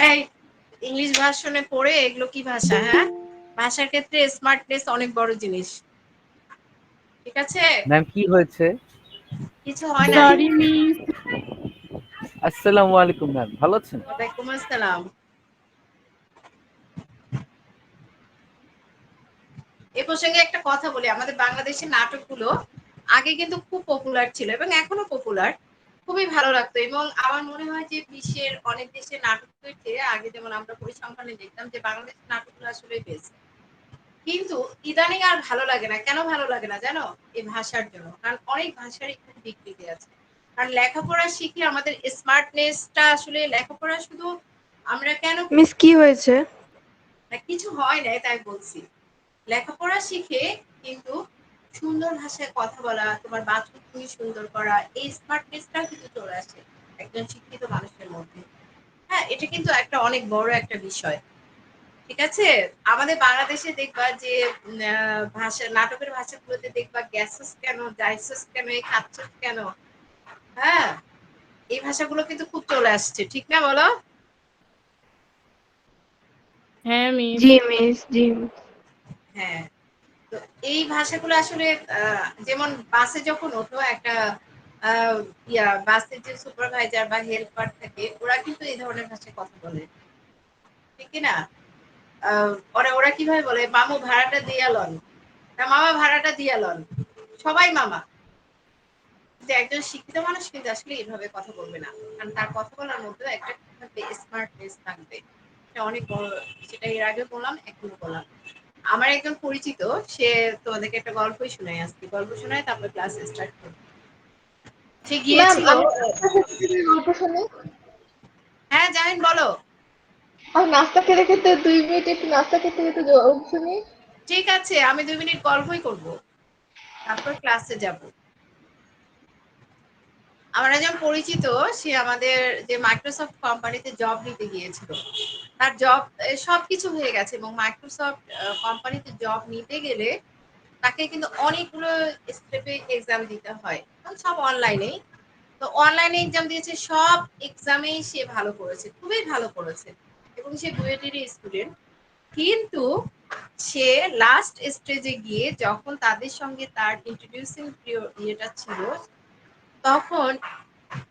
এই ইংলিশ ভার্সনে পড়ে এগুলো কি ভাষা? হ্যাঁ, ভাষার ক্ষেত্রে স্মার্টনেস অনেক বড় জিনিস। ঠিক আছে? ম্যাম কি হয়েছে? কিছু হয় নাই। Sorry miss. আসসালামু আলাইকুম ম্যাম, ভালো আছেন? ওয়ালাইকুম আসসালাম। এ প্রসঙ্গে একটা কথা বলি, আমাদের বাংলাদেশের নাটকগুলো আগে কিন্তু খুব পপুলার ছিল এবং এখনো পপুলার। খুবই ভালো লাগতো এবং আমার মনে হয় যে বিশ্বের অনেক দেশের নাটকের চেয়ে আগে যেমন আমরা পরিসংখ্যানে দেখতাম যে বাংলাদেশের নাটকগুলো আসলে বেস্ট। কিন্তু ইদানিং আর ভালো লাগে না। কেন ভালো লাগে না জানো? এই ভাষার জন্য। কারণ অনেক ভাষারই খুব বিকৃতি আছে। কারণ লেখাপড়া শিখে আমাদের স্মার্টনেসটা আসলে লেখাপড়া শুধু আমরা কেন মিস কি হয়েছে? কিছু হয় নাই তাই বলছি। লেখাপড়া শিখে কিন্তু সুন্দর ভাষায় কথা বলা, তোমার বাথরুম তুমি সুন্দর করা, এই স্মার্টনেসটাও কিন্তু চলে আসে একজন শিক্ষিত মানুষের মধ্যে। হ্যাঁ, এটা কিন্তু একটা অনেক বড় একটা বিষয়। ঠিক আছে? আমাদের বাংলাদেশে দেখবা যে ভাষা নাটকের ভাষাগুলোতে দেখবা গেছস কেন, যাইছস কেন, এই খাচ্ছস কেন, হ্যাঁ? এই ভাষাগুলো কিন্তু খুব চলে আসছে। ঠিক না বলো? হ্যাঁ মিস। জি মিস, জি মিস। হ্যাঁ। তো এই ভাষাগুলো আসলে যেমন বাসে যখন ওঠো একটা আহ, বাসের যে সুপারভাইজার বা হেল্পার থাকে ওরা কিন্তু এই ধরনের ভাষায় কথা বলে। ঠিক কি না? ওরা ওরা কিভাবে বলে, মামু ভাড়াটা দিয়া লন, না মামা ভাড়াটা দিয়া লন, সবাই মামা। যে একজন শিক্ষিত মানুষ কিন্তু আসলে এইভাবে কথা বলবে না, কারণ তার কথা বলার মধ্যে একটা থাকবে, স্মার্টনেস থাকবে। এটা অনেক বড়। সেটা এর আগে বললাম, এখনো বললাম। আমার একজন পরিচিত, সে তোমাদেরকে একটা গল্পই শোনায়, আজকে গল্প শোনায় তারপর ক্লাস স্টার্ট করবে। সে ম্যাম গিয়েছিল। আমি নাস্তা খেতে খেতে গল্প শুনি। হ্যাঁ জাহিন বলো। আমি নাস্তা খেতে খেতে 2 মিনিট একটু নাস্তা খেতে খেতে গল্প শুনি। ঠিক আছে, আমি 2 মিনিট গল্পই করব, তারপর ক্লাসে যাব। আমার একজন পরিচিত, সে আমাদের যে মাইক্রোসফট কোম্পানিতে জব নিতে গিয়েছিল। তার জব সবকিছু হয়ে গেছে এবং মাইক্রোসফট কোম্পানিতে জব নিতে গেলে তাকে কিন্তু অনেকগুলো স্টেপে এক্সাম দিতে হয়, এবং সব অনলাইনেই। তো অনলাইনে এক্সাম দিয়েছে, সব এক্সামেই সে ভালো করেছে, খুবই ভালো করেছে, এবং সে বুয়েটেরই স্টুডেন্ট। কিন্তু সে লাস্ট স্টেজে গিয়ে যখন তাদের সঙ্গে তার ইন্ট্রোডিউসিং ইয়েটা ছিল, তখন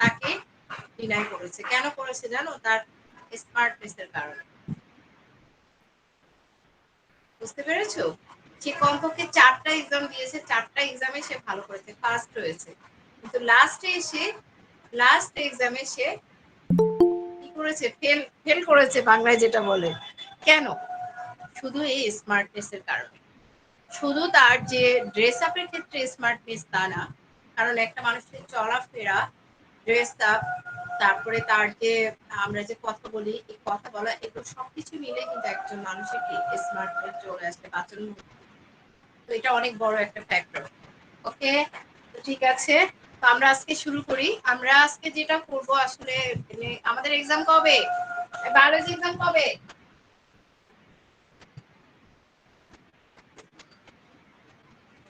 তাকে ডিনাই করেছে। কেন করেছে জানো? তার স্মার্টনেসের কারণে। বুঝতে পেরেছো? সে কমপক্ষে 4টা এক্সাম দিয়েছে, 4টা এক্সামে সে ভালো করেছে, ফার্স্ট হয়েছে। কিন্তু লাস্টে এসে লাস্ট এক্সামে সে কি করেছে? ফেল ফেল করেছে, বাংলায় যেটা বলে। কেন? শুধু এই স্মার্টনেস এর কারণে। শুধু তার যে ড্রেস আপের ক্ষেত্রে স্মার্টনেস তা না, কারণ একটা মানুষের চলাফেরা, ড্রেস আপ, তারপরে তার যে আমরা যে কথা বলি, এই কথা বলা, এগুলো সবকিছু মিলে কিন্তু একজন মানুষের কি স্মার্টনেস চলে আসে বাঁচানো। তো এটা অনেক বড় একটা ফ্যাক্টর। ওকে, তো ঠিক আছে। তো আমরা আজকে শুরু করি। আমরা আজকে যেটা করব আসলে, আমাদের এক্সাম কবে? বায়োলজি এক্সাম কবে?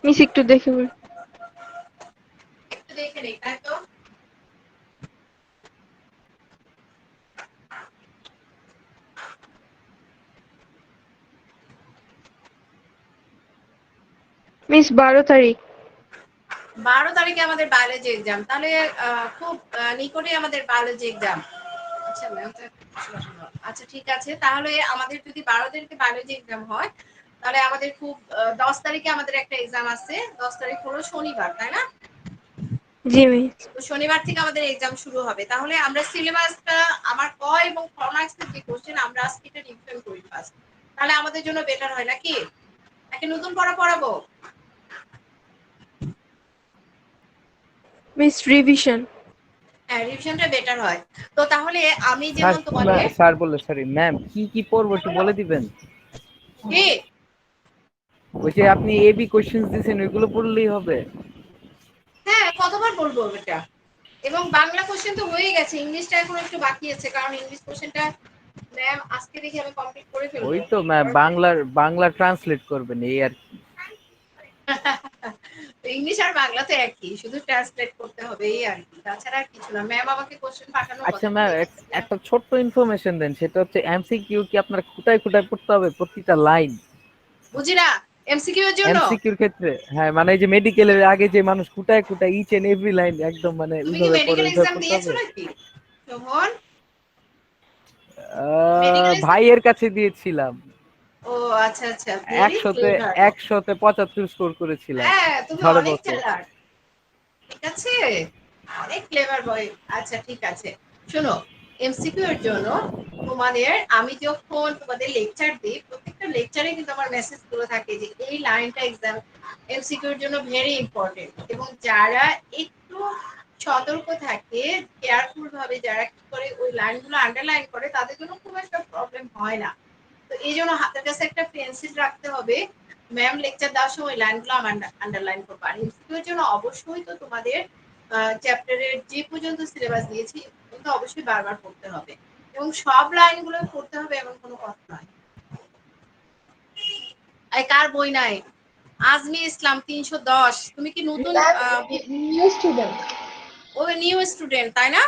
মিস একটু দেখে বল। একটু দেখে নেই, তাই তো? মিস 12 তারিখ। 12 তারিখে আমাদের বায়োলজি এক্সাম, তাহলে খুব নিকটে আমাদের বায়োলজি এক্সাম। আচ্ছা ম্যাম, আচ্ছা ঠিক আছে, তাহলে আমাদের যদি 12 তারিখে বায়োলজি এক্সাম হয়, তাহলে আমাদের খুব 10 তারিখে আমাদের একটা এক্সাম আছে। 10 তারিখ হলো শনিবার, তাই না? জি মিস। তো শনিবার থেকে আমাদের এক্সাম শুরু হবে। তাহলে আমরা সিলেবাসটা, আমার ক এবং খ মার্কসের যে কোশ্চেন, আমরা আজকে এটা রিভিশন করি ফার্স্ট। তাহলে আমাদের জন্য বেটার হয় নাকি? নাকি নতুন পড়া পড়াবো? Miss revision. হ্যাঁ, রিভিশনটা বেটার হয়। তো তাহলে আমি স্যার, যেমন তোমাকে স্যার বললো, সরি ম্যাম, কি কি পড়বো একটু বলে দিবেন? কি ওই যে আপনি এবি কোশ্চেন দিয়েছেন ওইগুলো পড়লেই হবে? হ্যাঁ, কতবার বলবো এটা? এবং বাংলা কোশ্চেন তো হয়ে গেছে, ইংলিশটা এখন একটু বাকি আছে, কারণ ইংলিশ কোশ্চেনটা ম্যাম আজকে দেখি আমি কমপ্লিট করে ওই ফেলবো। তো ম্যাম, বাংলা ট্রান্সলেট করবেন এই আর কি। ইংলিশ আর বাংলা তো একই, শুধু ট্রান্সলেট করতে হবে এই আর কি, তাছাড়া আর কিছু না। ম্যাম আমাকে কোশ্চেন পাঠানোর আচ্ছা কথা, তুমি ম্যাম, দেখেছো কিনা? একটা ছোট্ট ইনফরমেশন দেন, সেটা হচ্ছে এমসিকিউ কি আপনার খুঁটায় খুঁটায় পড়তে হবে প্রতিটা লাইন? বুঝি না, এমসিকিউ এর জন্য। এমসিকিউর ক্ষেত্রে হ্যাঁ, মানে এই যে মেডিকেলের আগে যে মানুষ খুঁটায় খুঁটায় ইচ এন্ড এভরি লাইন একদম মানে তুমি কি ওইভাবে পড়ে মেডিকেল ওইভাবে এক্সাম পড়তে দিয়েছো হবে? নাকি শোভন? Medical exam? ভাইয়ের কাছে দিয়েছিলাম। ও আচ্ছা আচ্ছা, ভেরি একশোতে ক্লেভার। ১০০-৭৫ স্কোর করেছিলাম হ্যাঁ তুমি ঝড়ে অনেক পথে। চালাক, ঠিক আছে, অনেক ক্লেভার বয়। আচ্ছা ঠিক আছে, শোনো, এমসিকিউ এর জন্য তোমাদের আমি যখন তোমাদের লেকচার দিই, প্রত্যেকটা লেকচারে কিন্তু আমার মেসেজ গুলো থাকে যে এই লাইনটা এক্সাম এমসিকিউ এর জন্য ভেরি ইম্পর্টেন্ট, এবং যারা একটু সতর্ক থাকে, কেয়ারফুল ভাবে যারা কি করে ওই লাইনগুলো আন্ডারলাইন করে, তাদের জন্য খুব একটা প্রবলেম হয় না। তো এই জন্য হাতের কাছে একটা পেন্সিল রাখতে হবে, ম্যাম লেকচার দেওয়ার সময় লাইনগুলো আন্ডারলাইন করবো। আর এমসিকিউ এর জন্য অবশ্যই তো তোমাদের চ্যাপ্টারের যে পর্যন্ত সিলেবাস দিয়েছি কিন্তু অবশ্যই বারবার পড়তে হবে, এবং সব লাইনগুলো পড়তে হবে এমন কোনো কথা নয়। এই কার বই নাই? আজমি ইসলাম ৩১০। তুমি কি নতুন? Ma'am, new student. ও নিউ স্টুডেন্ট তাই না?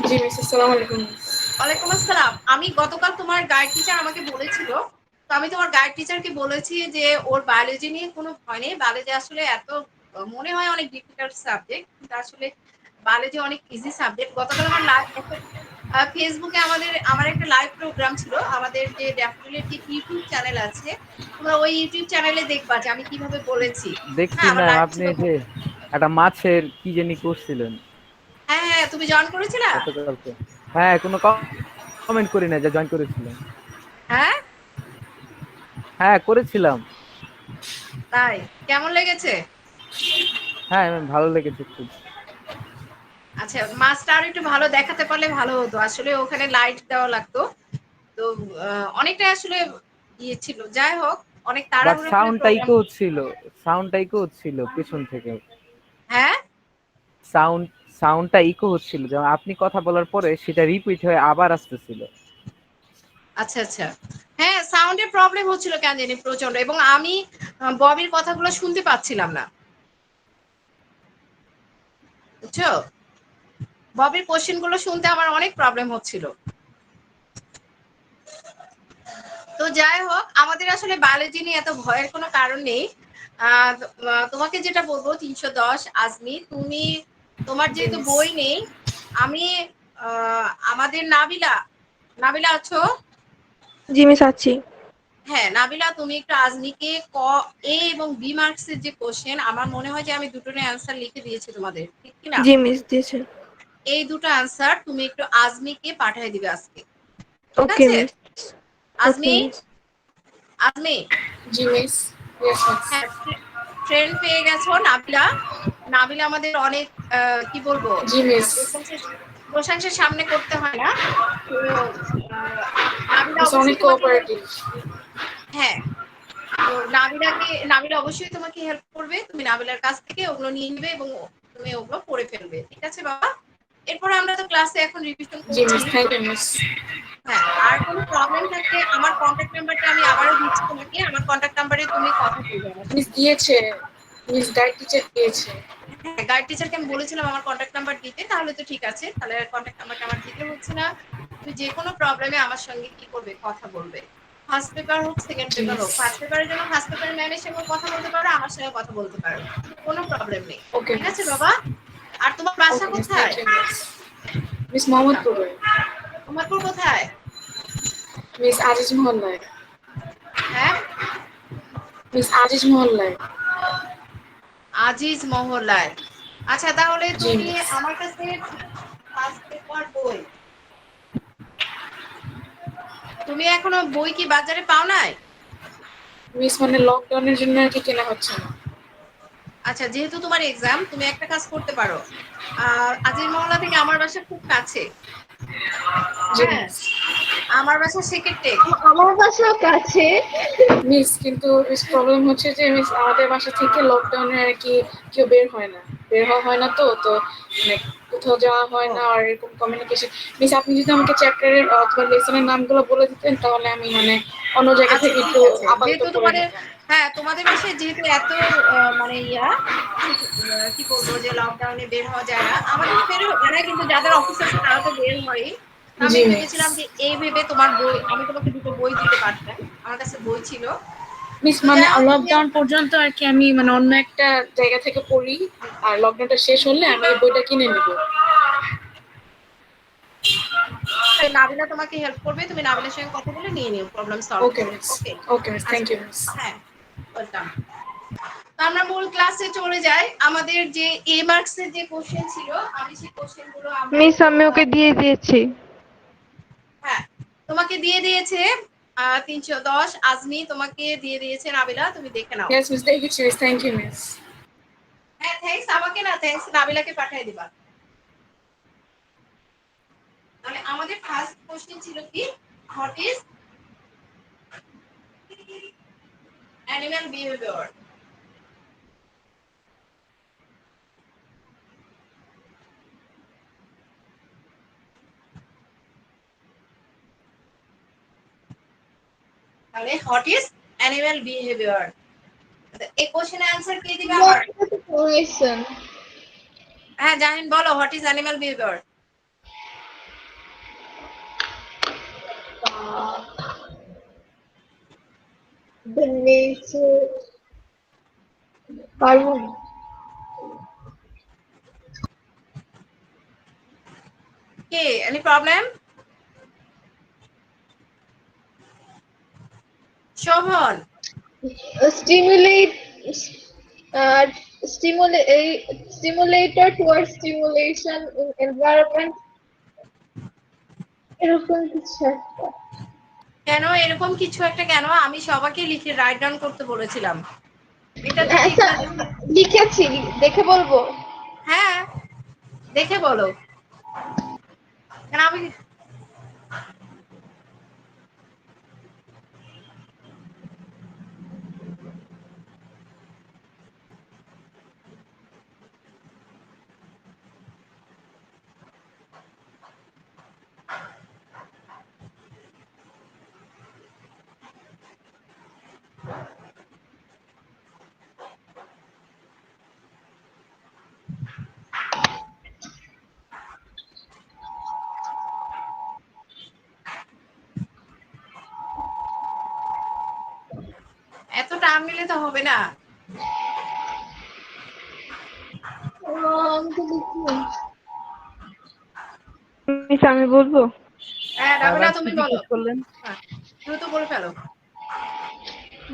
জি মিস, আসসালামু আলাইকুম। ওয়ালাইকুম আসসালাম। আমি গতকাল তোমার গাইড টিচার আমাকে বলেছিল, তো আমি তোমার গাইড টিচারকে বলেছি যে ওর বায়োলজি নিয়ে কোনো ভয় নেই, বায়োলজি আসলে এত মনে হয় অনেক ডিফিকাল্ট সাবজেক্ট, কিন্তু আসলে বায়োলজি অনেক ইজি সাবজেক্ট। গতকাল আমার লাইভ ফেসবুকে আমার একটা লাইভ প্রোগ্রাম ছিল, আমাদের যে ড্যাফোডিলের যে ইউটিউব চ্যানেল আছে, তোমরা ওই ইউটিউব চ্যানেলে দেখবা যে আমি কিভাবে বলেছি। দেখছি হ্যাঁ আমার ম্যাম, লাইভ আপনি ছিল। যে একটা মাছের কি জানি করছিলেন হ্যাঁ হ্যাঁ, তুমি জয়েন করেছিলা? গতকালকে। হ্যাঁ, কোনো কমেন্ট করি না যে জয়েন করেছিলেন। হ্যাঁ হ্যাঁ করেছিলাম। তাই, কেমন লেগেছে? হ্যাঁ ম্যাম, ভালো লেগেছে খুব। আচ্ছা, মাছটা আর একটু ভালো দেখাতে পারলে ভালো হতো, আসলে ওখানে লাইট দেওয়া লাগতো। তো অনেকটা আসলে ইয়ে ছিল, যাই হোক, অনেক বাট তাড়াহুড়ো করে সাউন্ডটা প্রোগ্রাম। ইকো হচ্ছিল, সাউন্ডটা ইকো হচ্ছিল পেছন থেকে। হ্যাঁ সাউন্ড সাউন্ডটা ইকো হচ্ছিল, যেমন আপনি কথা বলার পরে সেটা রিপিট হয়ে আবার আসতেছিল। আচ্ছা আচ্ছা, হ্যাঁ সাউন্ডের প্রবলেম হচ্ছিল কেন জানি প্রচন্ড, এবং আমি ববির কথাগুলো শুনতে পাচ্ছিলাম না, বুঝছো? ববির কোশ্চেন গুলো শুনতে আমার অনেক প্রবলেম হচ্ছিল। তো যাই হোক, আমাদের আসলে বায়োলজি নিয়ে এত ভয়ের কোনো কারণ নেই। আহ, তোমাকে যেটা বলবো, ৩১০ আজমি, তুমি তোমার জি যেহেতু মিস। বই নেই, আমি আমাদের নাবিলা, নাবিলা আছো? জি মিস আছি। হ্যাঁ নাবিলা, তুমি একটু আজমিকে এ এবং বি মার্কসের যে কোশ্চেন, আমার মনে হয় যে আমি দুটোর অ্যান্সার লিখে দিয়েছি তোমাদের, ঠিক কি না? জি মিস দিয়েছেন। এই দুটো অ্যান্সার তুমি একটু আজমিকে পাঠিয়ে দিবে আজকে, ঠিক ওকে আছে? মিস। ওকে আজমি, মিস। আজমি, জি মিস। Yes miss. হ্যাঁ ট্রেন পেয়ে গেছো নাবিলা। নাবিলা আমাদের অনেক কি বলবো, জি মিস। প্রশংসার প্রশংসার সামনে করতে হয় না। তো আহ, নাবিলা মিস অনেক অবশ্যই তোমাকে কোঅপারেটিভ। হ্যাঁ, তো নাবিলা অবশ্যই তোমাকে হেল্প করবে, তুমি নাবিলার কাছ থেকে ওগুলো নিয়ে নিবে এবং তুমি ওগুলো পড়ে ফেলবে, ঠিক আছে বাবা? এরপরে আমরা তো ক্লাসে এখন রিভিশন জি করছি। Miss, thank you miss. হ্যাঁ, আর কোনো প্রবলেম থাকলে আমার কন্ট্যাক্ট নাম্বারটা আমি আবারও দিচ্ছি তোমাকে, আমার কন্ট্যাক্ট নাম্বারে তুমি কথা বলবে আমার মিস সাথে। দিয়েছে, মিস গাইড টিচার দিয়েছে। হ্যাঁ গাইড টিচারকে আমি বলেছিলাম আমার কন্ট্যাক্ট নাম্বার দিতে, তাহলে তো ঠিক আছে, তাহলে কন্ট্যাক্ট নাম্বারটা আমার দিতে হচ্ছে না। তুমি যে কোনো প্রবলেমে আমার সঙ্গে কি করবে, কথা বলবে। ফার্স্ট পেপার হোক সেকেন্ড জি পেপার মিস। হোক, ফার্স্ট পেপারের জন্য ফার্স্ট পেপারের ম্যামের সঙ্গে কথা বলতে পারো, আমার সঙ্গে কথা বলতে পারো, কোনো প্রবলেম নেই, ওকে ঠিক আছে মিস। বাবা? আর তোমার বাসা ওকে মিস, থ্যাংক কোথায়? You miss. মিস মোহাম্মদপুরে। তোমারপুর কোথায়? মিস আজিজ মহল্লায়। হ্যাঁ মিস আজিজ মহল্লায়। আজিজ মহল্লায়। আচ্ছা তাহলে জি তুমি মিস। আমার কাছে ফার্স্ট পেপার বই, তুমি এখনো বই কি বাজারে পাও নাই? মিস মানে লকডাউনের জন্য আর কি কেনা হচ্ছে না। আচ্ছা, যেহেতু তোমার এক্সাম, তুমি একটা কাজ করতে পারো, আজিজ মহল্লা থেকে আমার বাসা খুব কাছে। জি হ্যাঁ, মিস। আমার বাসা সেকেন্ডে। আমার বাসাও কাছে। মিস কিন্তু মিস প্রবলেম হচ্ছে যে মিস আমাদের বাসা থেকে লকডাউনে আর কি কেউ বের হয় না, বের হওয়া হয় না, তো তো মানে কোথাও যাওয়া হয় ও না, আর এরকম কমিউনিকেশন। মিস আপনি যদি আমাকে চ্যাপ্টারের অথবা লেসনের নামগুলো বলে দিতেন তাহলে আমি মানে অন্য জায়গা আচ্ছা থেকে ঠিক একটু আছে, আপাতত যেহেতু পড়ে তোমাদের, নিতাম। হ্যাঁ তোমাদের বাসায় যেহেতু এত মানে কি বলবো যে লকডাউনে বের হওয়া যায় না, আমাদের বের হয় না, কিন্তু যাদের অফিস আছে তারা তো বের হয়। আমি জি মিস। ভেবেছিলাম যে এই ভেবে তোমার বই, আমি তোমাকে দুটো বই দিতে পারতাম, আমার কাছে বই ছিল। মিস তো মানে যাই হোক তুমি লকডাউন পর্যন্ত আর কি আমি মানে অন্য একটা জায়গা থেকে পড়ি, আর লকডাউনটা শেষ হলে আমি এই বইটা কিনে নিব। নাবিলা তোমাকে হেল্প করবে, তুমি নাবিলার সঙ্গে কথা বলে নিয়ে নিও, প্রবলেম সলভ ওকে করো। মিস। ওকে, ওকে মিস, থ্যাংক আচ্ছা, ইউ মিস। হ্যাঁ, ওয়েলকাম। তো আমরা মূল ক্লাসে চলে যাই। আমাদের যে এ মার্কস এর যে কোশ্চেন ছিল, আমি সেই কোশ্চেন গুলো আমরা মিস একটু আমি ওকে দিয়ে দিয়েছি। হ্যাঁ তোমাকে দিয়ে দিয়েছে 310। আজমি তোমাকে দিয়ে দিয়েছে, নাবিলা তুমি দেখে নাও। ইয়েস মিস, দেখেছি মিস, থ্যাংক ইউ মিস। হ্যাঁ থ্যাঙ্কস, আমাকে না, থ্যাঙ্কস নাবিলাকে পাঠিয়ে দিবা। তাহলে আমাদের ফার্স্ট কোশ্চেন ছিল কি, হোয়াট ইজ অ্যানিমাল বিহেভিয়ার। তাহলে হোয়াট ইজ অ্যানিমাল বিহেভিয়ার, এই কোশ্চেনের অ্যানসার কে দিবে আবার? কোয়েশ্চেন। হ্যাঁ জাহিন বলো, what is animal behaviour. The nature. পারবো না। কে, any problem? Shovon, Stimulate. Uh, Stimulator towards stimulation in environment. এরকম কিছু একটা। কেন এরকম কিছু একটা কেন? আমি সবাইকে লিখে রাইট ডাউন করতে বলেছিলাম, এটা তো ঠিক আচ্ছা, না যে লিখেছি, দেখে বলবো। হ্যাঁ দেখে বলো, কেন আমি এত টাইম নিলে তো হবে না। আমি তো লিখিনি। মিস আমি বলবো। হ্যাঁ রাবেলা আবার কি তুমি বলো, জিজ্ঞেস করলেন? হ্যাঁ দ্রুত বলে ফেলো।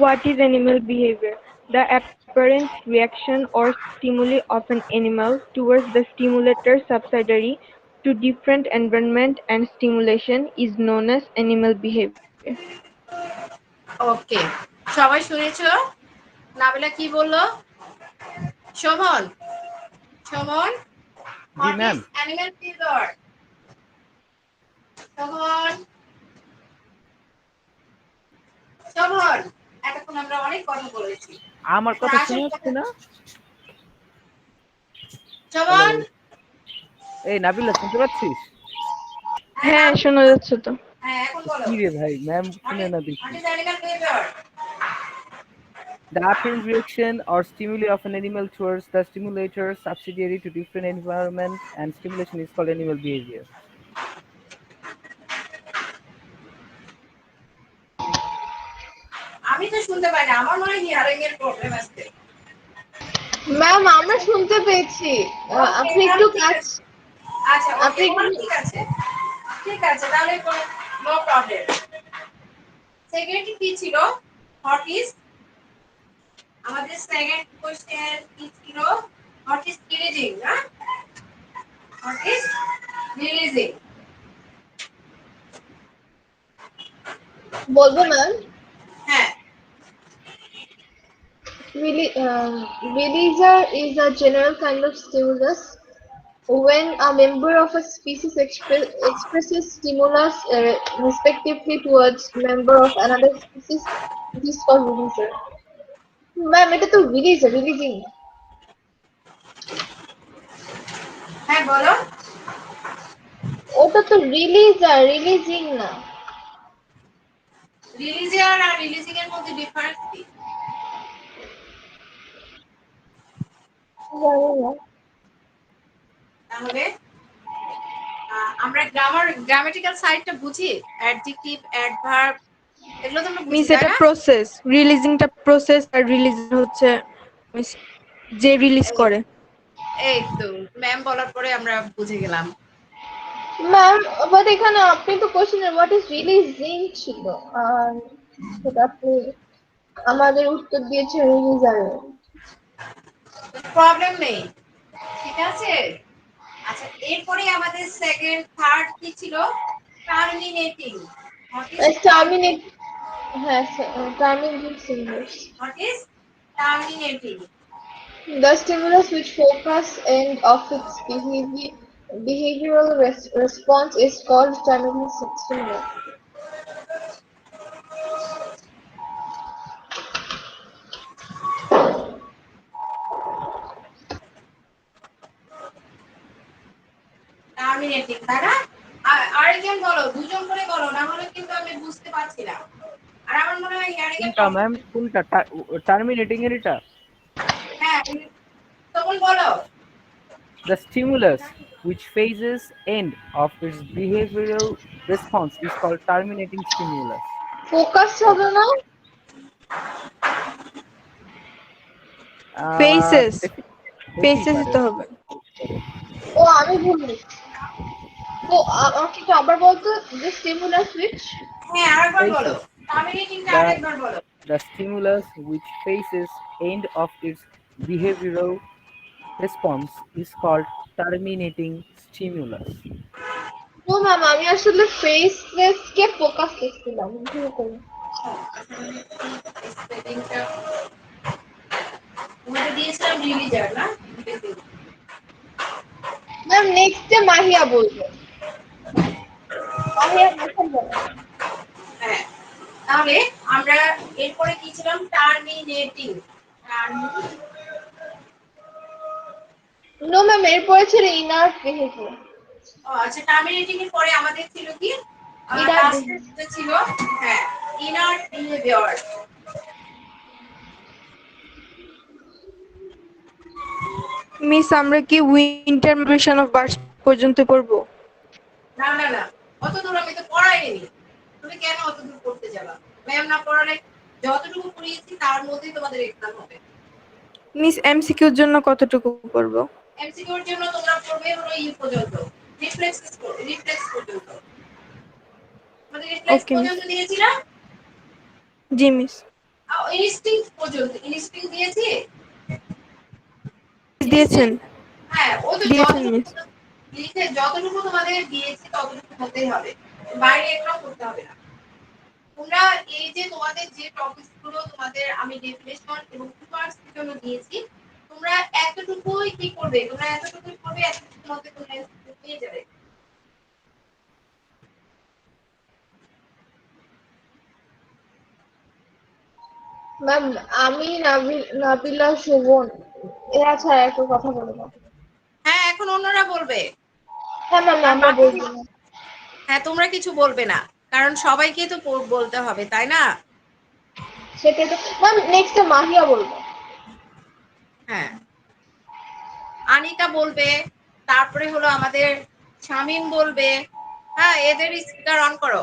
What is animal behavior? The apparent reaction or stimuli of an animal towards the stimulator subsidiary to different environment and stimulation is known as animal behavior. ওকে, সবাই শুনেছো নাবিলা কি বললো? শোভন, শোভন, জি what ma'am. Is animal behaviour? Shovon, Shovon, এতক্ষণ আমরা অনেক কথা বলেছি, আমার এখন কথা আসল শুনে কথা। যাচ্ছে না? হ্যালো, শোভন, এই নাবিলা শুনতে পাচ্ছিস? হ্যাঁ শোনা যাচ্ছে তো। হ্যাঁ এখন বলো, কি রে ভাই, ম্যাম হোয়াট শুনে ইজ না দেখি। Animal behaviour? The apparent reaction or stimuli of an animal towards the stimulator subsidiary to different environment and stimulation is called animal behavior. আমি তো শুনতে পাই না, আমার মনে হয় হিয়ারিং এর প্রবলেম আছে। ম্যাম আমরা শুনতে পেয়েছি। ওকে আপনি একটু তাহলে ঠিক কাজ, আছে, আচ্ছা ওকে আপনি একটু ঠিক আছে, ঠিক আছে তাহলে নো প্রবলেম। সেকেন্ড কি ছিল, হোয়াট ইজ, আমাদের সেকেন্ড কোশ্চেন কি ছিল, হোয়াট ইজ রিলিজিং না, হোয়াট ইজ রিলিজিং। বলবো ম্যাম। হ্যাঁ Releaser is a general kind of stimulus. When a member of a species expresses stimulus respectively towards member of another species, it is called releaser. Ma'am এটা তো releasing. হ্যাঁ বলো, ওটা তো releasing না। রিলিজিয়ার আর releasing এর মধ্যে ডিফারেন্স কি? জানি না। তাহলে আমরা গ্রামাটিক্যাল সাইডটা বুঝি, অ্যাডজেক্টিভ, অ্যাডভার্ব এগুলো তো আমরা বুঝি, মিস তাই এটা না? প্রসেস, রিলিজিংটা প্রসেস আর রিলিজন হচ্ছে মিস যে রিলিজ করে। এই তো ম্যাম বলার পরে আমরা বুঝে গেলাম। ম্যাম, বাট এখানে আপনি তো কোশ্চেনের হোয়াট ইজ রিলিজিং ছিল, আর সেটা আপনি আমাদের উত্তর দিয়েছেন রিলিজার। প্রবলেম নেই, ঠিক আছে। আচ্ছা, এরপরে আমাদের সেকেন্ড থার্ড কি ছিল? টার্মিনেটিং। হোয়াট ইজ টার্মিনেট, হ্যাঁ terminating stimulus. What is terminating? The stimulus which focus end of its behavioral response is called terminating stimulus. Terminating, তাই না? আরেকজন বলো, দুজন করে বলো, না হলে কিন্তু আমি বুঝতে পারছি না। আর আমার মনে হয় আরেকজন কোনটা ম্যাম, কোনটা টার্মিনেটিং এর এটা? হ্যাঁ, তখন বলো। The stimulus which phases end of its behavioral response is called terminating stimulus. Focus হবে না? ফেসেস, হতেই ফেসেস পারে। দিতে হবে। ও আমি ভুল লিখছি। তো আমাকে একটু আবার বলতো, the stimulus which হ্যাঁ, আরেকবার বলো, Phases. টার্মিনেটিংটা The, আরেকবার বলো। the stimulus which phases end of its behavioral response is called terminating stimulus. ও ম্যাম, আমি আসলে ফেসলেস কে ফোকাস লিখছিলাম, ভুল করে। স্পেলিংটা তোমাদের দিয়েছিলাম রিলিজার, না? ম্যাম নেক্সটে মাহিয়া বলবে। মাহিয়া এখন বলো। হ্যাঁ, তাহলে আমরা এরপরে কি ছিলাম? টার্মিনেটিং। নো ম্যাম, এরপরে ছিল ইনার বিহেভিয়ার। আচ্ছা, টার্মিনেটিং এর পরে আমাদের ছিল কি? Inner লাস্টে ছিল হ্যাঁ ইনার বিহেভিয়ার। মিস আমরা কি উইন্টার মাইগ্রেশন অফ বার্ডস পর্যন্ত পড়বো? না না না, অত দূর আমি তো পড়াইনি। তুমি কেন অত দূর পড়তে যাবা? ম্যাম না পড়ালে যতটুকু পড়িয়েছি তার মধ্যেই তোমাদের এক্সাম হবে। মিস এমসিকিউর জন্য কতটুকু পড়বো? এমসিকিউর জন্য তোমরা পড়বে হলো পর্যন্ত, রিফ্লেক্স পর্যন্ত। আমাদের রিফ্লেক্স ওকে মিস। পর্যন্ত দিয়েছি না? জি মিস। ইনস্টিংক্ট পর্যন্ত, ইনস্টিংক্ট দিয়েছি। দিয়েছেন? হ্যাঁ, ও তো দিয়েছেন মিস। যতটুকু তোমাদের দিয়েছি ততটুকু হতেই হবে, বাইরে একটাও করতে হবে না। তোমরা এই যে তোমাদের যে টপিকস গুলো তোমাদের আমি ডেফিনেশন এবং 2 মার্কস এর জন্য দিয়েছি, তোমরা এতটুকুই কি করবে? তোমরা এতটুকুই করবে, এতটুকুর মধ্যে তোমরা পেয়ে যাবে। ম্যাম, আমি নাবিলা শোভন এরা ছাড়া একটা কথা বলে না। হ্যাঁ, এখন অন্যরা বলবে। হ্যাঁ ম্যাম, আমরা বলবো না। হ্যাঁ, তোমরা কিছু বলবে না, কারণ সবাইকে তো বলতে হবে, তাই না? সেটাই তো ম্যাম, নেক্সটে মাহিয়া বলবো। হ্যাঁ, আনিকা বলবে, তারপরে হলো আমাদের শামিম বলবে। হ্যাঁ, এদের স্পিকার অন করো।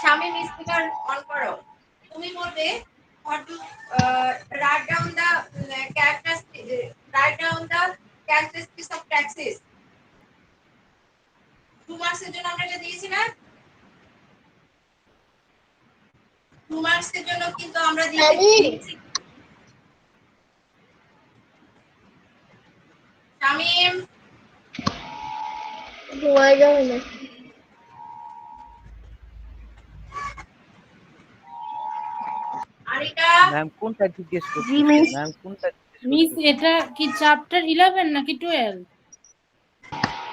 শামিম স্পিকার অন করো। তুমি বলবে write down the characteristics of taxes. 2 মার্কসের জন্য আমরা এটা দিয়েছি না? 2 মার্কসের জন্য কিন্তু আমরা দিয়েছি। শামিম ঘুমাই গেল না। আরিকা ম্যাম কোনটা জিজ্ঞেস জি করতেছে? মিস। ম্যাম কোনটা মিস এটা কি চ্যাপ্টার 11 নাকি 12?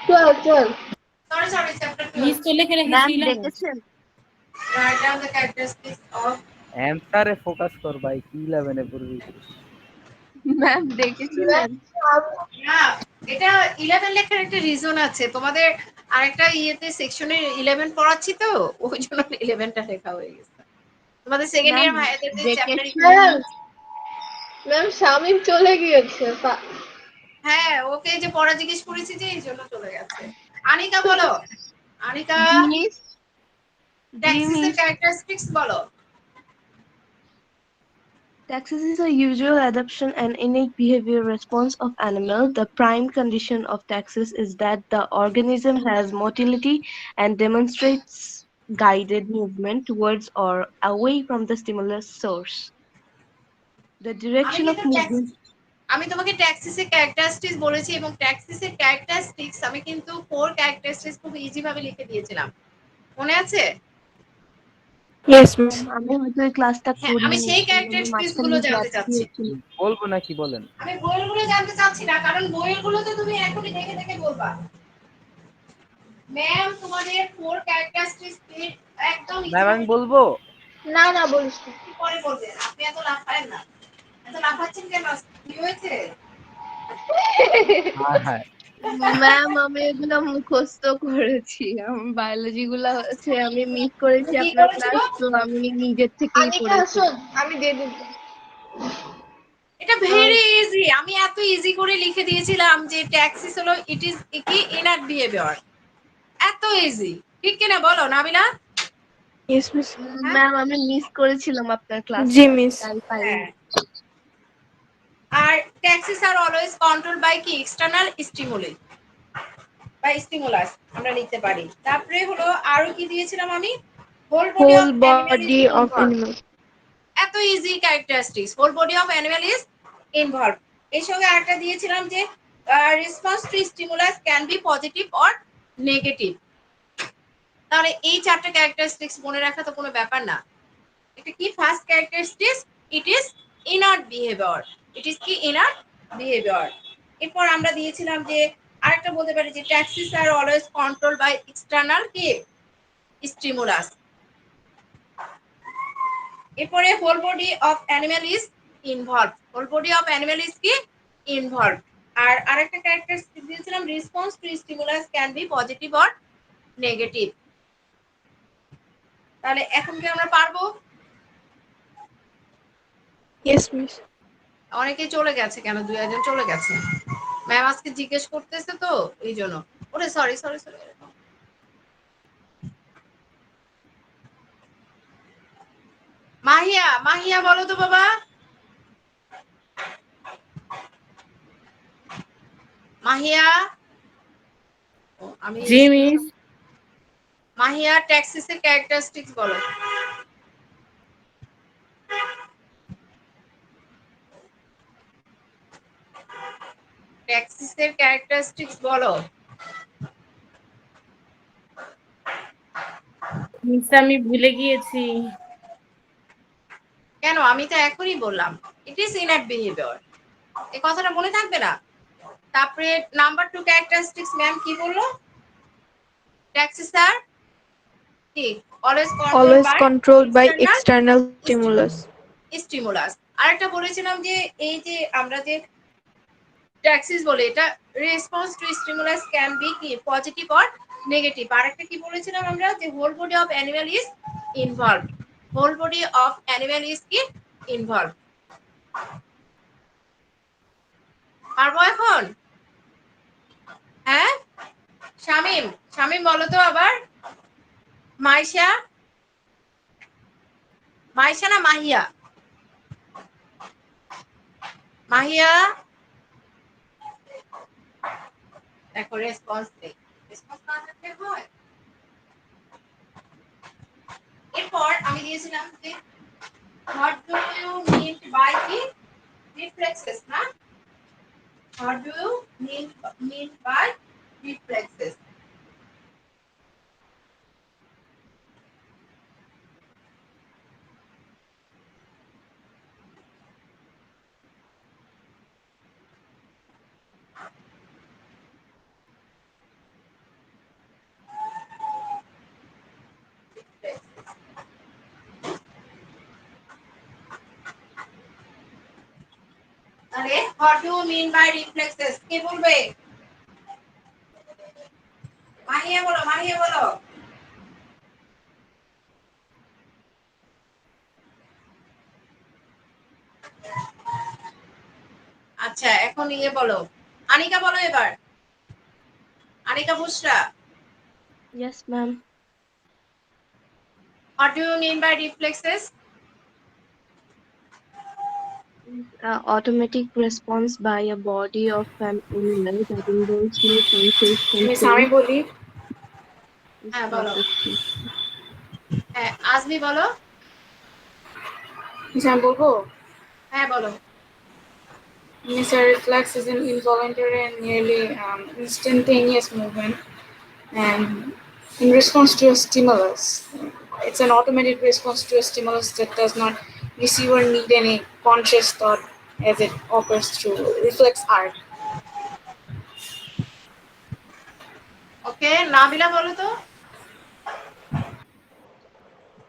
12 সরি চ্যাপ্টার 2। মিস তো লিখে রেখেছি 11। write down the characteristics of অ্যানসারে ফোকাস কর ভাই, কি 11 এ পড়বি? না, এটা 11 লেখার একটা রিজন আছে। তোমাদের আরেকটা ইয়েতে সেকশনে 11 পড়াচ্ছি তো ওই জন্য 11টা লেখা হয়ে গেছে। তোমাদের সেকেন্ড ম্যাম ইয়ার ভাইয়াদের যে চ্যাপ্টার ম্যাম ম্যাম শামিম চলে গিয়েছে হ্যাঁ ওকে যে পড়া জিজ্ঞেস করেছি যে এই জন্য চলে গেছে। আনিকা বলো, আনিকা মিস জি ট্যাক্সিসের মিস ক্যারেক্টারিস্টিক্স বলো। Taxis is a usual adaptation and innate behavior response of animal. The prime condition of taxis is that the organism has motility and demonstrates guided movement towards or away from the stimulus source. The আমি direction of কিন্তু movement. আমি তোমাকে ট্যাক্সিসের characteristics বলেছি এবং ট্যাক্সিসের characteristics আমি কিন্তু 4 characteristics খুব easy ভাবে লিখে দিয়েছিলাম, মনে আছে? Yes, miss. আমি হয়তো এই ক্লাসটা হ্যাঁ আমি করিনি, সেই কারণ আমি ক্যারেক্টারিস্টিক্স মাঝখানে গুলো জানতে গ্যাপ চাচ্ছি। দিয়েছি। বলবো নাকি বলেন? আমি বইয়েরগুলো জানতে চাচ্ছি না, কারণ বইয়েরগুলো তো তুমি এখনই দেখে দেখে বলবা। ম্যাম তোমাদের 4 ক্যারেক্টারিস্টিক্স একদম ইজি ম্যাম আমি ভাবে বলবো? না না বলিস না। পরে বলবেন। আপনি এত লাফায়েন না, এত লাফাচ্ছেন কেন? কি হয়েছে? হ্যাঁ হ্যাঁ। ম্যাম আমি এগুলো মুখস্থ করেছি, আমি বায়োলজি গুলা হচ্ছে আমি মিস করেছি কি আপনার করেছিল? ক্লাস, তো আমি নিজের থেকেই আনিকা পড়েছি। আসুন আমি দিয়ে দিব। এটা ভেরি ইজি, আমি এত ইজি করে লিখে দিয়েছিলাম যে ট্যাক্সিস হলো ইট ইজ কি ইনার বিহেভিয়ার, এত ইজি, ঠিক কিনা বলো নাবিলা? Yes, miss. হ্যাঁ ম্যাম আমি মিস করেছিলাম আপনার G, ক্লাসটা, miss. তাই পাইনি। হ্যাঁ। আর taxis R always control by কি এক্সটার্নাল স্টিমুলি বা স্টিমুলাস আমরা লিখতে পারি। তারপরে হলো আরো কি দিয়েছিলাম আমি, whole body of Whole animal is body of involve, animal. এত easy characteristics, whole body of animal is involve. এর সঙ্গে আরেকটা দিয়েছিলাম যে response to stimulus can be positive or negative. তাহলে এই চারটা ক্যারেক্টারিস্টিক্স মনে রাখা তো কোনো ব্যাপার না। এটা কি first characteristics, it is inert behaviour, it is কি ইনার্ট বিহেভিয়ার। এরপর আমরা দিয়েছিলাম যে আরেকটা বলতে পারি যে taxis R always control by external কি স্টিমুলাস। এরপরে whole body of animal is involve, whole body of animal is কি ইনভলভ। আর আরেকটা ক্যারেক্টারিস্টিক দিয়েছিলাম response to stimulus can be positive or negative. তাহলে এখন কি আমরা পারবো? Yes, miss. অনেকেই চলে গেছে কেন, 2 একজন চলে গেছে। ম্যাম আজকে জিজ্ঞেস করতেছে তো এই জন্য। ওরে sorry sorry sorry. Mahiya, Mahiya বলো তো বাবা। মাহিয়া আমি জি মিস। মাহিয়া ট্যাক্সিসের ক্যারেক্টারিস্টিক্স বলো। ট্যাক্সিসের ক্যারেক্টারিস্টিক্স বলো। মিস আমি ভুলে গিয়েছি। কেন, আমি তো এখনই বললাম ইট ইজ ইনার বিহেভিয়ার, এই কথাটা মনে থাকবে না? তারপরে নাম্বার 2 ক্যারেক্টারিস্টিক্স ম্যাম কি বললো? ট্যাক্সিস আর কি always control Always by controlled by external external stimulus. Stimulus. আরেকটা বলেছিলাম যে এই যে আমরা যে ট্যাক্সিস বলে এটা response to stimulus can be কি পজিটিভ অর নেগেটিভ। আরেকটা কি বলেছিলাম আমরা যে whole body of animal is involve, whole body of animal is কি ইনভলভ। পারবো এখন? হ্যাঁ শামিম, শামিম বলো তো আবার। মাইশা, মাইশা না মাহিয়া? মাহিয়া দেখো রেসপন্স নেই, রেসপন্স না থাকলে হয়। এরপর আমি দিয়েছিলাম যে what do you mean by the reflexes না, what do you mean by reflexes? তাহলে what do you mean by reflexes কে বলবে? মাহিয়া মানিয়ে বলো। আচ্ছা এখন বলো, আনিকা বলো এবার, আনিকা বুশরা। Yes, ma'am. What do you mean by reflexes? Automatic response by a body of an animal that involves no conscious miss control আমি বলি, is হ্যাঁ called বলো। reflex. হ্যাঁ আজমি বলো। মিস আমি বলবো, হ্যাঁ বলো। Miss reflex is an involuntary and nearly instantaneous movement and in response to a stimulus. It's an automatic response to a stimulus that does not receive or need any conscious thought as it occurs through reflex art. ওকে নাবিলা বলো তো।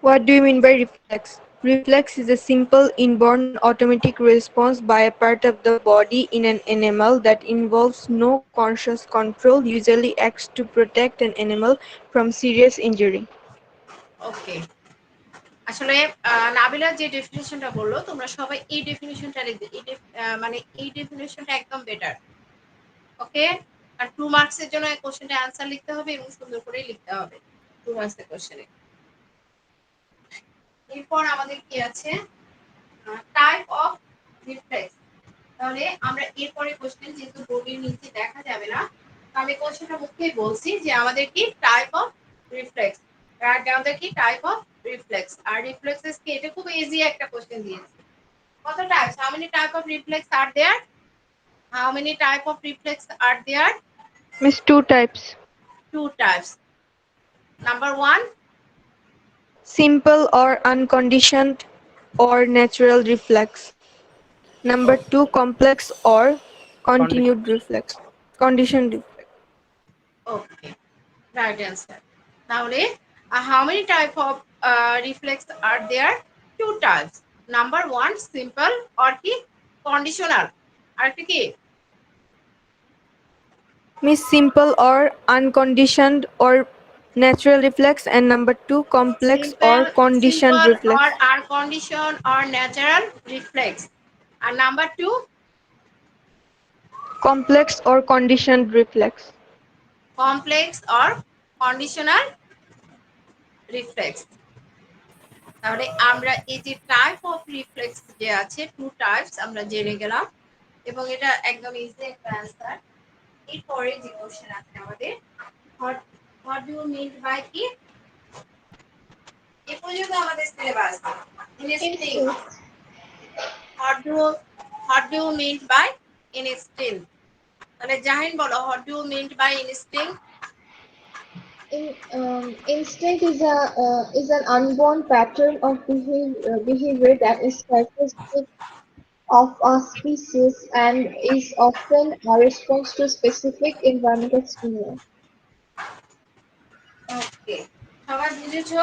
What do you mean by reflex? Reflex is a simple inborn automatic response by a part of the body in an animal that involves no conscious control, usually acts to protect an animal from serious injury. ওকে আসলে নাবিলা যে ডেফিনিশনটা বললো তোমরা সবাই এই ডেফিনিশনটা লিখবে, মানে এই ডেফিনিশনটা একদম বেটার। ওকে আর 2 মার্কসের জন্য এই কোশ্চেনটা অ্যানসার লিখতে হবে এবং সুন্দর করে লিখতে হবে 2 মার্কসের কোশ্চেনে। এরপর আমাদের কি আছে, টাইপ অফ রিফ্লেক্স। তাহলে আমরা এরপরে কোশ্চেন যেহেতু বোর্ডের নিচে দেখা যাবে না, তো আমি কোশ্চেনটা মুখেই বলছি যে আমাদের কি টাইপ অফ রিফ্লেক্স, আমাদের কি টাইপ অফ রিফ্লেক্স। আর রিফ্লেক্সেস কি, এটা খুব ইজি একটা কোশ্চেন দিয়েছে। কত types, how many type of reflex are there, how many type of reflex are there? Miss, two types: 2 types. Number 1, simple or unconditioned or natural reflex. Number okay, 2, complex or Condition. continued reflex. Conditioned reflex. okay, right answer. তাহলে how many type of reflex are there? 2 types. Number 1, simple or কি conditional, আর কি Miss, simple or unconditioned or natural reflex, and number 2, complex or conditioned simple reflex. or are condition or natural reflex. And number 2, Complex or conditioned reflex. complex or conditional reflex. তাহলে আমরা এই যে type of reflex যে আছে 2 types আমরা জেনে গেলাম এবং এটা একদম ইজি একটা অ্যানসার। এরপরে যে কোশ্চেন আছে আমাদের, what do you mean by কি, এই পর্যন্ত আমাদের syllabus instinct. what do you mean by instinct? তাহলে জাহিন বলো, what do you mean by instinct? Instinct is an unborn pattern of behavior that is characteristic of a species and is often a response to specific environmental stimuli. ওকে সবাই বুঝেছো?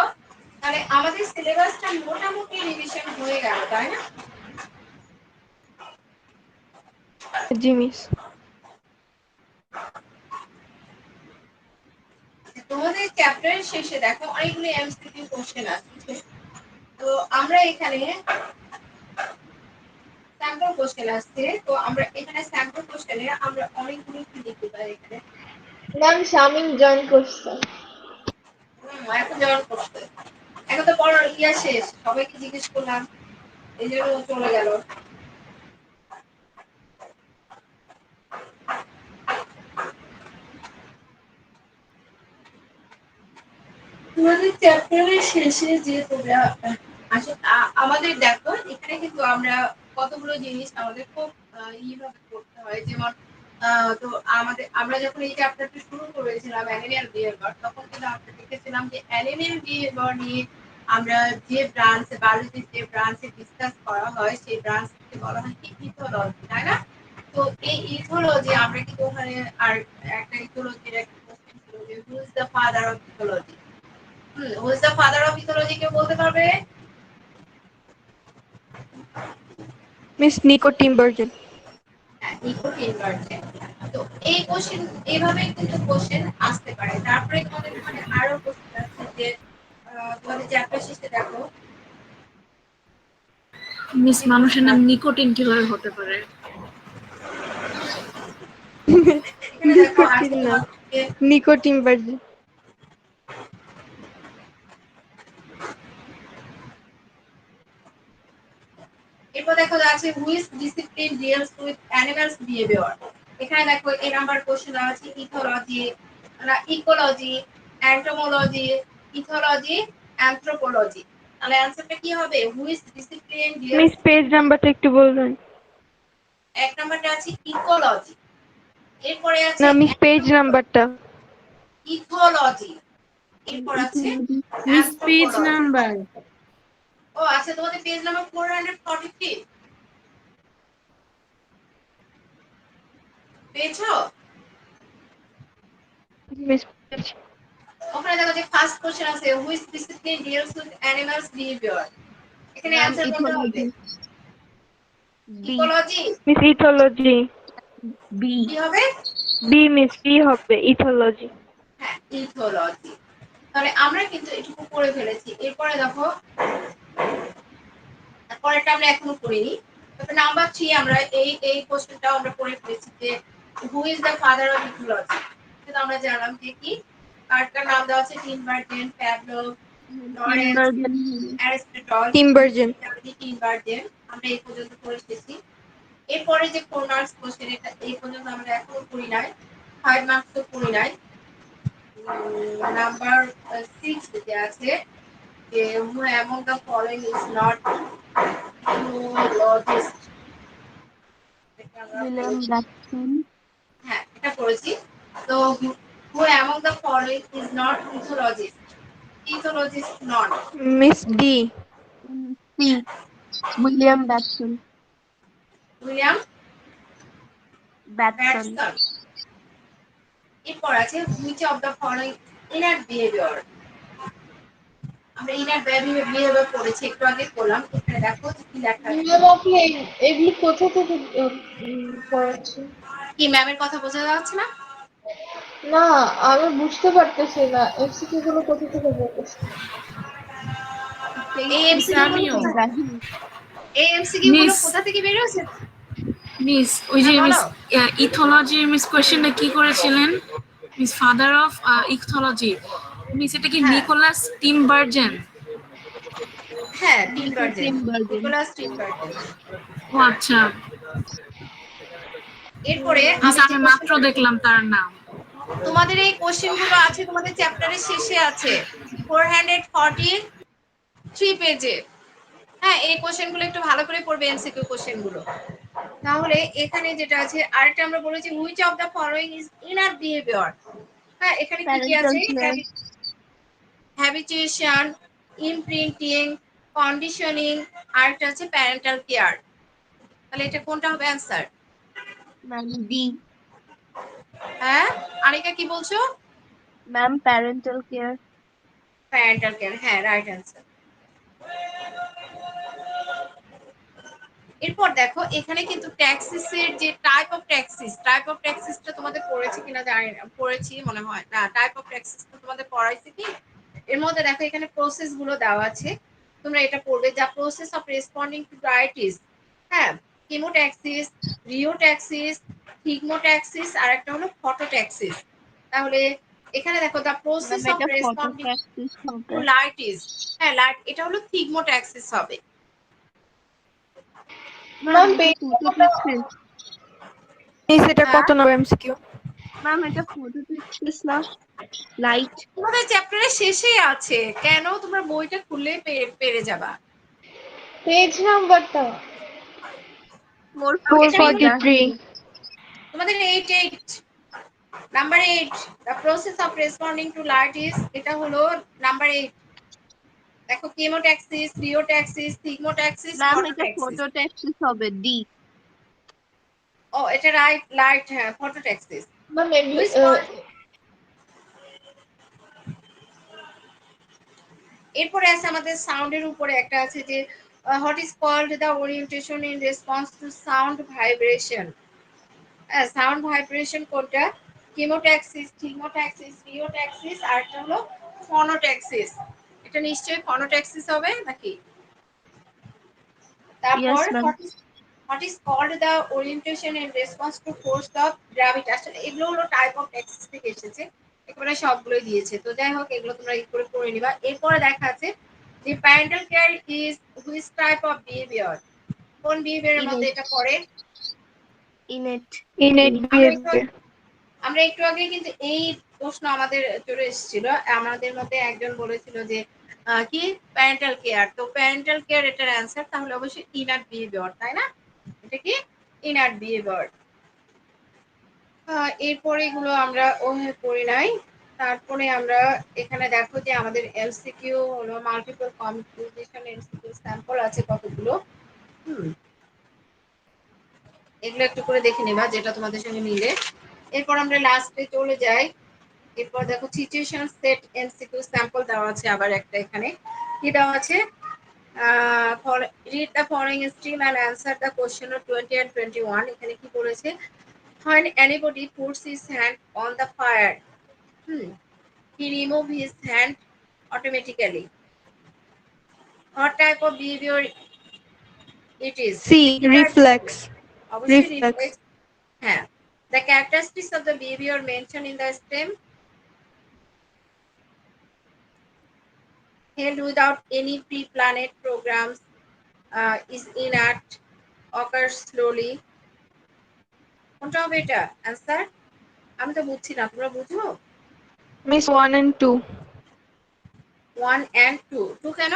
তাহলে আমাদের সিলেবাসটা মোটামুটি revision হয়ে গেল তাই না? Ji, miss. তোমাদের চ্যাপ্টারের শেষে দেখো অনেকগুলো এমসিকিউ কোশ্চেন আছে। তো আমরা এখানে স্যাম্পল কোশ্চেন আসছে, তো আমরা এখানে স্যাম্পল কোশ্চেনে আমরা অনেকগুলো কি লিখতে পারি এখানে। Ma'am, Shamin join করছে। এখন জয়েন করতে, এখন তো পড়ার শেষ, সবাইকে জিজ্ঞেস করলাম এই জন্য চলে গেল। তোমাদের চ্যাপ্টারের শেষে যে তোমরা আমাদের দেখো এখানে কিন্তু আমরা কতগুলো জিনিস আমাদের খুব এইভাবে করতে হয়, যেমন তো আমরা যখন এই চ্যাপ্টারটা শুরু করেছিলাম অ্যানিমেল বিহেভিয়ার, তখন কিন্তু আমরা দেখেছিলাম যে অ্যানিমেল বিহেভিয়ার নিয়ে আমরা যে ব্রাঞ্চে বায়োলজির যে ব্রাঞ্চে ডিসকাস করা হয় সেই ব্রাঞ্চকে বলা হয় কি ইথোলজি, তাই না? তো এই ইথোলজি আমরা কিন্তু ওখানে আর একটা ইথোলজির একটা কোশ্চেন ছিল যে who is the father of ethology. Who is the father of ethology কেউ বলতে পারবে? Miss, Nico Timbergen. ইকো টিমবার্জেন। তো এই কোশ্চেন এইভাবে কিন্তু কোশ্চেন আসতে পারে। তারপরে তোমাদের এখানে আরো কোশ্চেন আছে যে তোমাদের চ্যাপ্টার শেষে দেখো মিস মানুষের নাম নিকোটিন কিভাবে হতে পারে? এখানে দেখো আছে নিকোটিন না, তোমাদেরকে নিকোটিন ভার্জিন। এরপর দেখো আছে which discipline deals with animals behaviour. এখানে দেখো এই নাম্বার কোশ্চেন দেওয়া আছে ethology, ecology, entomology, ethology, anthropology. তাহলে অ্যান্সারটা কি হবে? Which discipline deals. Miss page নাম্বারটা একটু বলবেন? এক নাম্বারটা আছে ইকোলজি, এরপরে আছে না মিস পেজ নাম্বারটা। ইথোলজি, এরপর আছে মিস পেজ অ্যানথ্রোপোলজি। নাম্বার ও আচ্ছা, তোমাদের পেজ নাম্বার 443 পেয়েছো? Miss page. ওখানে দেখো যে ফার্স্ট কোশ্চেন আছে which discipline deals with animals behaviour. এখানে ম্যাম অ্যানসার কোনটা হবে? Ethology, B, ecology. Miss ethology. B. কি হবে? বি মিস, বি হবে ইথোলজি। হ্যাঁ, ইথোলজি। তাহলে আমরা কিন্তু এটুকু করে ফেলেছি। এরপরে দেখো পরেরটা আমরা এখনো করিনি। তারপর নাম্বার 3 আমরা এই কোশ্চেনটাও আমরা করে ফেলেছি যে who is the father of ethology. সেটা আমরা জানলাম যে কি কারটার নাম দেওয়া আছে টিনবার্জেন, প্যাভলভ, লরেন্স, ইনভার্জন, অ্যারিস্টটল, টিমবার্জেন। টিনবার্জেন। আমরা এই পর্যন্ত করে এসেছি। এরপরে যে 4 মার্কস কোশ্চেন, এটা এই পর্যন্ত আমরা এখনো করি নাই, 5 মার্কস তো করি নাই। নাম্বার 6 যেটা আছে যে who among the following is not zoologist। এটা আমরা উইলিয়াম পড়েছি। ব্যাটসন, হ্যাঁ, এটা পড়েছি। তো who among the following is not ethologist? Ethologist not। Miss D. C, William Bateson, William Bateson, Bateson. এরপর আছে which of the following inert behavior। আমরা ইনার বিহেভিয়ার পড়েছি, একটু আগে করলাম। এখানে দেখো কি লেখা আছে। ম্যাম আপনি এগুলি কোথা থেকে পড়াচ্ছেন? কি ম্যামের কথা বোঝা যাচ্ছে না? না, আমি বুঝতে পারতেছি না এমসিকিউ গুলো কোথা থেকে পড়তেছেন। এই মিস এমসিকিউ গুলো আমিও কোথা ইব্রাহিম। এই এমসিকিউ গুলো মিস কোথা থেকে বের হয়েছে? মিস ওই যে হ্যাঁ, মিস বলো। ইথোলজির মিস কোয়েশ্চেনটা কি করেছিলেন? Miss father of ethology, miss এটা কি হ্যাঁ নিকোলাস টিমবার্জেন? হ্যাঁ, মিসেস টিনবার্জেন, ইনভার্জন। Nikolaas Tinbergen. ও আচ্ছা, এরপরে মিস আমি যে আমি মাত্র কোশ্চেনটা দেখলাম তার নাম। তোমাদের এই কোশ্চেন গুলো আছে তোমাদের চ্যাপ্টারের শেষে আছে 443 পেজে। হ্যাঁ, এই কোশ্চেন গুলো একটু ভালো করে পড়বে, এমসিকিউ কোশ্চেন গুলো। তাহলে এখানে যেটা আছে আরেকটা আমরা বলেছি which of the following is inner behaviour. হ্যাঁ, এখানে কি কি প্যারেন্টাল আছে? কেয়ার, হ্যাবিচুয়েশন, ইমপ্রিন্টিং, কন্ডিশনিং, আরেকটা আছে প্যারেন্টাল কেয়ার। তাহলে এটা কোনটা হবে অ্যান্সার? ম্যাম ডি, হ্যাঁ, আনিকা কি বলছো? Ma'am parental care. Parental care, হ্যাঁ, রাইট অ্যান্সার। এরপর দেখো এখানে কিন্তু ট্যাক্সিসের যে টাইপ অফ ট্যাক্সিসটা তোমাদের পড়েছি কিনা জানি না, পড়েছি মনে হয় না। টাইপ অফ ট্যাক্সিস তো তোমাদের পড়াইছে কি? এর মধ্যে দেখো এখানে প্রসেস গুলো দেওয়া আছে, তোমরা এটা পড়বে যা process of responding two diabetes. হ্যাঁ, কেমোট্যাক্সিস, রিওট্যাক্সিস, থিগমোট্যাক্সিস আর একটা হলো ফটোট্যাক্সিস। তাহলে এখানে দেখো দ্য প্রসেস ম্যাম অফ এটা ফটো রেসপন্ডিং প্র্যাকটিস টু হবে। লাইটিস। হ্যাঁ, লাইট, এটা হলো থিগমোট্যাক্সিস হবে। ম্যাম ম্যাম এটা ফটো প্র্যাকটিস। মিস এটা হ্যাঁ, কত নম্বর এমসিকিউ? ম্যাম এটা ফটো প্র্যাকটিস না, লাইট। তোমাদের চ্যাপ্টারের শেষে আছে, কেন তোমরা বইটা খুলে পেরে যাবা। পেজ নাম্বারটা? 443 443। তোমাদের 88 number 8 the process of responding two light is, এটা হলো নাম্বার 8। দেখো কেমোট্যাক্সিস, রিওট্যাক্সিস, থিগমোট্যাক্সিস, ম্যাম এটা ফটোট্যাক্সিস। ফটো প্র্যাকটিস হবে, ডি। ও এটা রাইট, লাইট, হ্যাঁ, ফটোট্যাক্সিস। ম্যাম হুইচ এরপরে আছে আমাদের সাউন্ডের উপরে একটা আছে যে what is called the orientation in response to sound vibration. Sound vibration কোনটা? কিমোট্যাক্সিস, থিমোট্যাক্সিস, রিওট্যাক্সিস, আর একটা হলো ফনোট্যাক্সিস। এটা নিশ্চয়ই ফনোট্যাক্সিস হবে নাকি? তারপর Yes, ma'am. what is called the orientation in response to force of gravity? আসলে এগুলো হলো টাইপ অফ ট্যাক্সিস থেকে এসেছে, একেবারে সবগুলোই দিয়েছে। তো যাই হোক, এগুলো তোমরা ই করে পড়ে নিবা। এরপরে দেখা আছে যে parental care is which type of behaviour? কোন বিহেভিয়ারের মধ্যে Innate. এটা পড়ে? Innate. innate আমরা একটু behavior, আমরা একটু আগে কিন্তু এই প্রশ্ন আমাদের চলে এসেছিল, আমাদের মধ্যে একজন বলেছিল যে কি প্যারেন্টাল কেয়ার। তো প্যারেন্টাল কেয়ার এটার অ্যান্সার তাহলে অবশ্যই ইনার বিহেভিয়ার, তাই না? এটা কি ইনার বিহেভিয়ার। এরপরে এগুলো আমরা ওভাবে পড়ি নাই। তারপরে আমরা এখানে দেখো যে আমাদের এমসিকিউ হলো মাল্টিপল কম্পিটিশন এমসিকিউ স্যাম্পল আছে কতগুলো। এগুলো একটু করে দেখে নিবা যেটা তোমাদের সঙ্গে মিলে। এরপর আমরা লাস্টে চলে যাই। এরপর দেখো সিচুয়েশন সেট এমসিকিউ স্যাম্পল দেওয়া আছে আবার একটা। এখানে কি দেওয়া আছে? read the following stream and answer the question of 20 and 21. এখানে কি বলেছে? When anybody puts his hand on the fire, he remove his hand automatically. What type of behavior it is? C, কি type reflex, অবশ্যই reflex, reflex. হ্যাঁ। The characteristics of the behavior mentioned in the stem: held without any pre-planned programs, is inert, occurs slowly. কোনটা হবে এটা answer? আমি তো বুঝছি না, তোমরা বুঝো? Miss 1 and 2. 1 and 2। 2 কেন?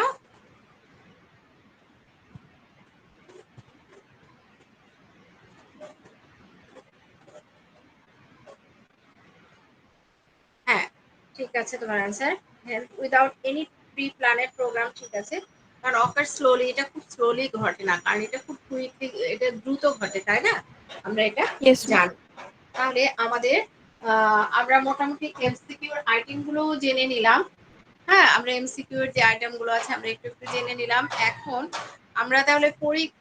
হ্যাঁ, ঠিক আছে তোমার answer. Help without any pre planned programme, ঠিক আছে। কারণ অকার স্লোলি, এটা খুব স্লোলি ঘটে না, কারণ এটা খুব কুইকলি, এটা দ্রুত ঘটে, তাই না? আমরা এটা Yes, ma'am. জানি। তাহলে আমাদের আমরা মোটামুটি এমসিকিউর আইটেম গুলো জেনে নিলাম। হ্যাঁ, আমরা এমসিকিউর যে আইটেম গুলো আছে আমরা একটু একটু জেনে নিলাম। এখন আমরা তাহলে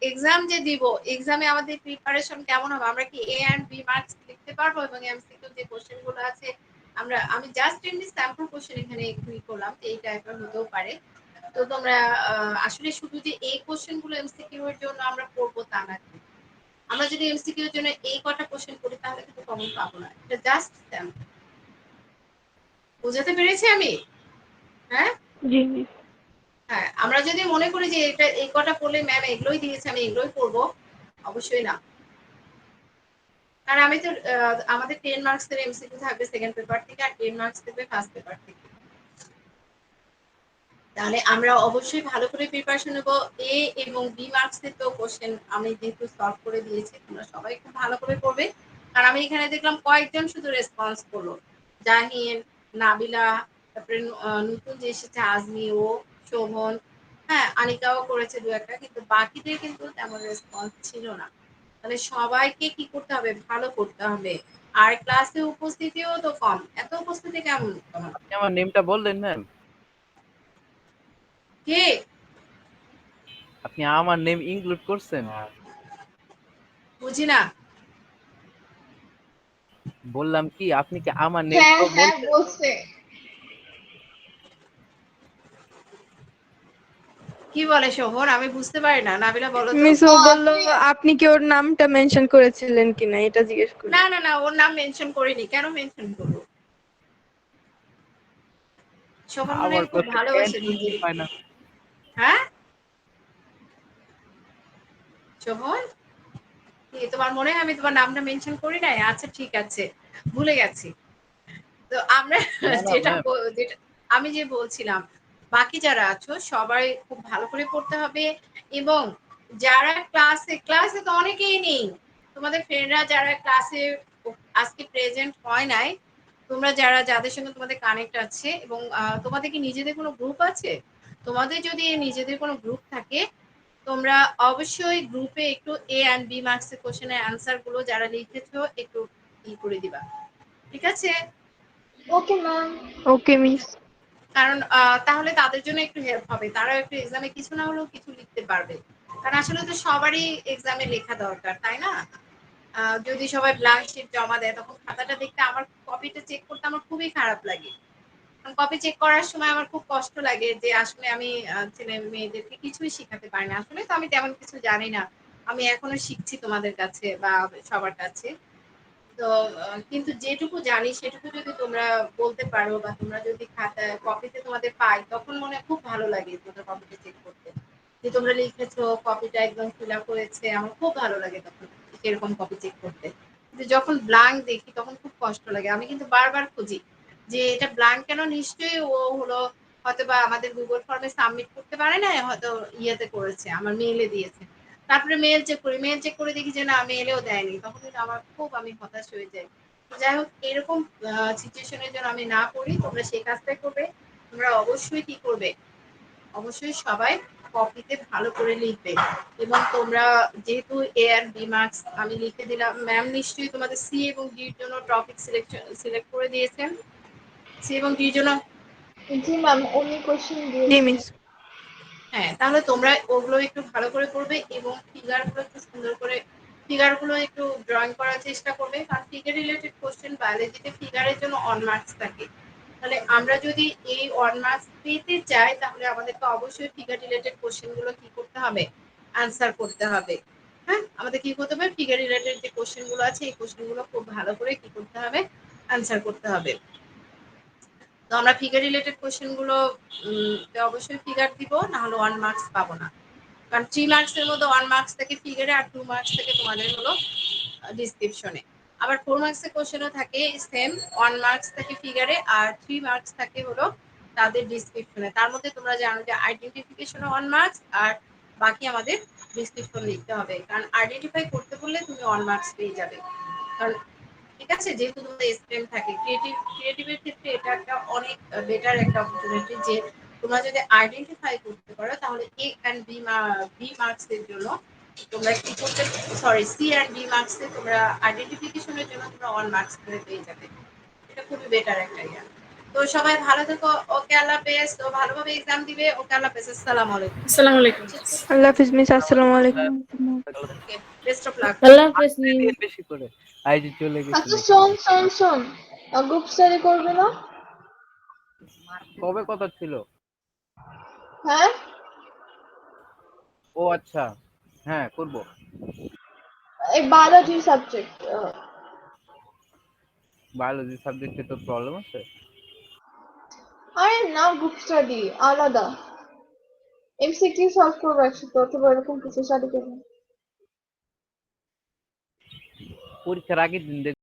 এক্সাম যে দিব, এক্সামে আমাদের প্রিপারেশন কেমন হবে? আমরা কি এ এন্ড বি মার্কস লিখতে পারবো? এবং এমসিকিউ যে কোশ্চেন গুলো আছে আমি জাস্ট এমনি স্যাম্পল কোশ্চেন এখানে একটু করলাম, এই টাইপের হতেও পারে। তো তোমরা আসলে শুধু যে এই কোশ্চেন গুলো এমসিকিউ এর জন্য আমরা পড়বো তা না। আমরা যদি এমসিকিউ এর জন্য এই কটা কোশ্চেন করি তাহলে কিন্তু কমন পাবো না। এটা জাস্ট স্যাম্পল। বুঝাতে পেরেছি আমি? হ্যাঁ জি মিস। হ্যাঁ, আমরা যদি মনে করি যে এটা এই কটা পড়লে ম্যাম এগুলোই দিয়েছে আমি এগুলোই পড়বো, অবশ্যই না। কারণ আমি তো আমাদের 10 মার্কস এর এমসিকিউ থাকবে সেকেন্ড পেপার থেকে, আর 10 মার্কস থাকবে ফার্স্ট পেপার থেকে। তাহলে আমরা অবশ্যই ভালো করে প্রিপারেশন নেব। এ এবং বি মার্কস এর তো কোশ্চেন আমি যেহেতু সলভ করে দিয়েছি, তোমরা সবাই খুব ভালো করে পড়বে। আর আমি এখানে দেখলাম কয়েকজন শুধু রেসপন্স করলো, জাহিন, নাবিলা, তারপরে নতুন যে এসেছে আজমি, ও শোভন, হ্যাঁ আনিকাও করেছে দু একটা, কিন্তু বাকিদের কিন্তু তেমন রেসপন্স ছিল না। তাহলে সবাইকে কি করতে হবে? ভালো করতে হবে। আর ক্লাসে উপস্থিতিও তো কম, এত উপস্থিতি কেমন তোমার? আপনি আমার নেমটা বললেন ম্যাম? কে? আপনি আমার নেম ইনক্লুড করছেন? বুঝি না। বললাম কি আপনি কি আমার হ্যাঁ নেমটাও হ্যাঁ বলছেন? বলছে। কি বলে শোভন? আমি বুঝতে পারি না। নাবিলা বলো তো। মিস ও বললো আপনি আপনি কি ওর নামটা মেনশন করেছিলেন কিনা এটা জিজ্ঞেস করলো। না না না, ওর নাম মেনশন করিনি। কেন মেনশন করবো? শোভন মনে আমার হয় খুব কথা ভালোবাসে ক্যান্টিন নিজেকে। হয় না। হ্যাঁ শোভন, কি তোমার মনে হয় আমি তোমার নামটা মেনশন করি নাই? আচ্ছা ঠিক আছে, ভুলে গেছি। তো আমরা না না যেটা ম্যাম, যেটা আমি যে বলছিলাম, বাকি যারা আছো সবাই খুব ভালো করে পড়তে হবে। এবং যারা ক্লাসে তো অনেকেই নেই, তোমাদের ফ্রেন্ডরা যারা ক্লাসে আজকে প্রেজেন্ট হয় নাই, তোমরা যাদের সঙ্গে তোমাদের কানেক্ট আছে, এবং তোমাদের কি নিজেদের কোনো গ্রুপ আছে? তোমাদের যদি নিজেদের কোনো গ্রুপ থাকে, তোমরা অবশ্যই গ্রুপে একটু এ এন্ড বি মার্কস এর কোশ্চেনের অ্যান্সার গুলো যারা লিখেছো একটু করে দিবা, ঠিক আছে? Okay ma'am. ওকে মিস। কারণ তাহলে তাদের জন্য একটু হেল্প হবে, তারা একটু এক্সামে কিছু না হলেও কিছু লিখতে পারবে। কারণ আসলে তো সবারই এক্সামে লেখা দরকার, তাই না? যদি সবাই ব্ল্যাঙ্ক শিট জমা দেয় তখন খাতাটা দেখতে আমার কপিটা চেক করতে আমার খুবই খারাপ লাগে। কপি চেক করার সময় আমার খুব কষ্ট লাগে যে আসলে আমি ছেলে মেয়েদেরকে কিছুই শিখাতে পারি না। আসলে তো আমি তেমন কিছু জানি না। আমি এখনো শিখছি তোমাদের কাছে বা সবার কাছে। তো কিন্তু যেটুকু জানি সেটুকু যদি তোমরা বলতে পারো বা তোমরা যদি খাতায় কপিতে তোমাদের পাই তখন মনে হয় খুব ভালো লাগে তোমাদের কপিটা চেক করতে। যে তোমরা লিখেছো কপিটা একদম ফিল আপ হয়েছে আমার খুব ভালো লাগে তখন এরকম কপি চেক করতে। কিন্তু যখন ব্ল্যাঙ্ক দেখি তখন খুব কষ্ট লাগে। আমি কিন্তু বারবার খুঁজি যে এটা ব্ল্যাঙ্ক কেন, নিশ্চয়ই ও হলো হয়তোবা আমাদের গুগল ফর্মে সাবমিট করতে পারে না, হয়তো ইয়েতে করেছে আমার মেইলে দিয়েছে। তারপরে মেল চেক করে দেখি যে না মেলেও দেয়নি, তখন কিন্তু আমার খুব আমি হতাশ হয়ে যাই। তো যাই হোক এরকম সিচুয়েশনের জন্য আমি না পড়ি, তোমরা সেই কাজটাই করবে। তোমরা অবশ্যই কি করবে, অবশ্যই সবাই কপিতে ভালো করে লিখবে। এবং তোমরা যেহেতু এ আর বি মার্কস আমি লিখে দিলাম, ম্যাম নিশ্চয়ই তোমাদের সি এবং ডির জন্য টপিক সিলেক্ট করে দিয়েছেন। সি এবং ডির জন্য জি ম্যাম, উনি কোশ্চেন জি দিয়েছেন। মিস। হ্যাঁ, তাহলে তোমরা ওগুলো একটু ভালো করে করবে এবং ফিগারগুলো একটু সুন্দর করে ফিগারগুলো একটু ড্রয়িং করার চেষ্টা করবে। কারণ ফিগার রিলেটেড কোশ্চেন বায়োলজিতে ফিগারের জন্য অন মার্কস থাকে। তাহলে আমরা যদি এই অন মার্কস পেতে চাই তাহলে আমাদেরকে অবশ্যই ফিগার রিলেটেড কোশ্চেনগুলো কি করতে হবে, আনসার করতে হবে। হ্যাঁ, আমাদের কি করতে হবে, ফিগার রিলেটেড যে কোশ্চেনগুলো আছে এই কোশ্চেনগুলো খুব ভালো করে কি করতে হবে, আনসার করতে হবে। তো আমরা ফিগার রিলেটেড কোশ্চেন গুলো অবশ্যই ফিগার দিব, না হলে 1 মার্কস পাবো না। কারণ 3 মার্কস এর মধ্যে 1 মার্কস থেকে ফিগারে আর 2 মার্কস থেকে তোমাদের হলো ডিসক্রিপশনে। আবার 4 মার্কস এর কোশ্চেনও থাকে সেম, 1 মার্কস থাকে ফিগারে আর 3 মার্কস থাকে হলো তাদের ডিসক্রিপশনে। তার মধ্যে তোমরা জানো যে আইডেন্টিফিকেশনে 1 মার্কস আর বাকি আমাদের ডিসক্রিপশন লিখতে হবে। কারণ আইডেন্টিফাই করতে বললে তুমি 1 মার্কস পেয়ে যাবে। কারণ ঠিক আছে, যেহেতু তোমাদের স্ট্রেম থাকে ক্রিয়েটিভের ক্ষেত্রে এটা একটা অনেক বেটার একটা অপরচুনিটি যে তোমরা যদি আইডেন্টিফাই করতে পারো তাহলে এ এন্ড বি মার্কস এর জন্য তোমরা কি করতে, sorry C and B marks এ তোমরা আইডেন্টিফিকেশনের জন্য তোমরা 1 মার্কস করে পেয়ে যাবে। এটা খুবই বেটার একটা ইয়া। তো সবাই ভালো থেকো, ওকে আল্লাহ হাফেজ। তো ভালোভাবে এক্সাম দিবে, ওকে আল্লাহ হাফেজ, আসসালামু আলাইকুম। আসসালামু আলাইকুম। আল্লাহ হাফিজ মিস, আসসালামু আলাইকুম। ওকে, বেস্ট অফ লাক। আল্লাহ হাফেজ মিম। বেশি করে আইজি চলে গেছিল। আচ্ছা শোন, গ্রুপ স্টাডি করবে না? কবে কথা ছিল? হ্যাঁ, ও আচ্ছা, হ্যাঁ করব। এই বায়োলজি সাবজেক্ট। বায়োলজি সাবজেক্টে তো প্রবলেম আছে। আরে না, গ্রুপ স্টাডি আলাদা। এমসিকিউ সলভ করবো একসাথে, অথবা এরকম কিছু স্টাডি করবো। পরীক্ষার আগের দিন